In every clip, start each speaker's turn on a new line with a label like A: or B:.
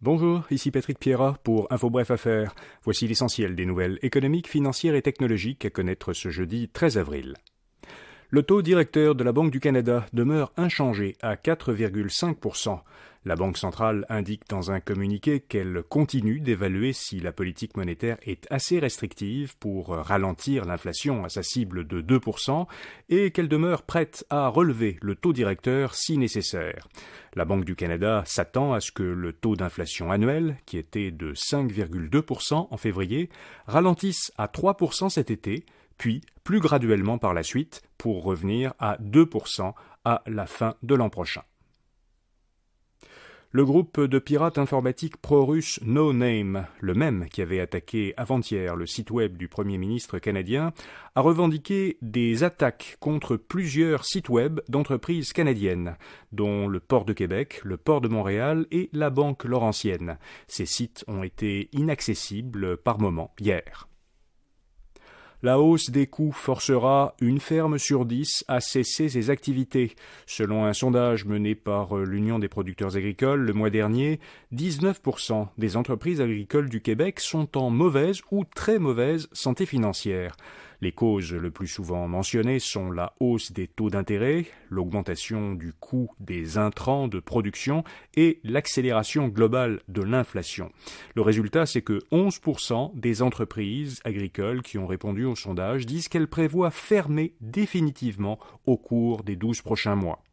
A: Bonjour, ici Patrick Pierrat pour Info Bref Affaires. Voici l'essentiel des nouvelles économiques, financières et technologiques à connaître ce jeudi 13 avril. Le taux directeur de la Banque du Canada demeure inchangé à 4,5%. La Banque centrale indique dans un communiqué qu'elle continue d'évaluer si la politique monétaire est assez restrictive pour ralentir l'inflation à sa cible de 2% et qu'elle demeure prête à relever le taux directeur si nécessaire. La Banque du Canada s'attend à ce que le taux d'inflation annuel, qui était de 5,2% en février, ralentisse à 3% cet été, puis plus graduellement par la suite pour revenir à 2% à la fin de l'an prochain. Le groupe de pirates informatiques pro-russes No Name, le même qui avait attaqué avant-hier le site web du Premier ministre canadien, a revendiqué des attaques contre plusieurs sites web d'entreprises canadiennes, dont le Port de Québec, le Port de Montréal et la Banque Laurentienne. Ces sites ont été inaccessibles par moments hier. La hausse des coûts forcera une ferme sur 10 à cesser ses activités. Selon un sondage mené par l'Union des producteurs agricoles le mois dernier, 19% des entreprises agricoles du Québec sont en mauvaise ou très mauvaise santé financière. Les causes le plus souvent mentionnées sont la hausse des taux d'intérêt, l'augmentation du coût des intrants de production et l'accélération globale de l'inflation. Le résultat, c'est que 11% des entreprises agricoles qui ont répondu au sondage disent qu'elles prévoient fermer définitivement au cours des 12 prochains mois.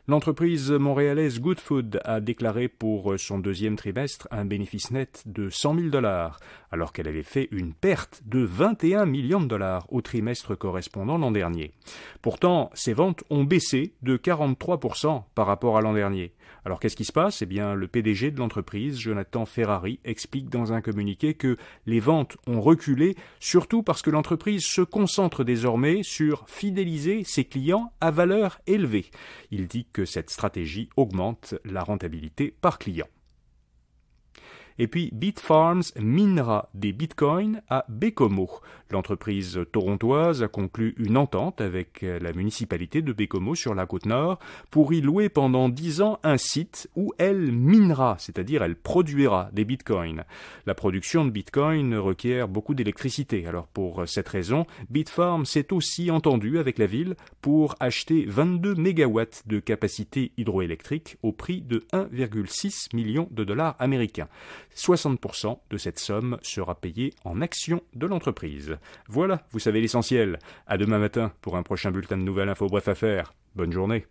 A: L'entreprise montréalaise Goodfood a déclaré pour son deuxième trimestre un bénéfice net de 100 000 $, alors qu'elle avait fait une perte de 21 millions de dollars au trimestre correspondant l'an dernier. Pourtant, ses ventes ont baissé de 43% par rapport à l'an dernier. Alors qu'est-ce qui se passe ? Eh bien, le PDG de l'entreprise, Jonathan Ferrari, explique dans un communiqué que les ventes ont reculé, surtout parce que l'entreprise se concentre désormais sur fidéliser ses clients à valeur élevée. Il dit que cette stratégie augmente la rentabilité par client. Et puis, Bitfarms minera des bitcoins à Baie-Comeau. L'entreprise torontoise a conclu une entente avec la municipalité de Baie-Comeau sur la Côte-Nord pour y louer pendant 10 ans un site où elle minera, c'est-à-dire elle produira des bitcoins. La production de bitcoins requiert beaucoup d'électricité. Alors pour cette raison, Bitfarms s'est aussi entendu avec la ville pour acheter 22 mégawatts de capacité hydroélectrique au prix de 1,6 million de dollars américains. 60% de cette somme sera payée en actions de l'entreprise. Voilà, vous savez l'essentiel. À demain matin pour un prochain bulletin de nouvelles Info Bref Affaires. Bonne journée.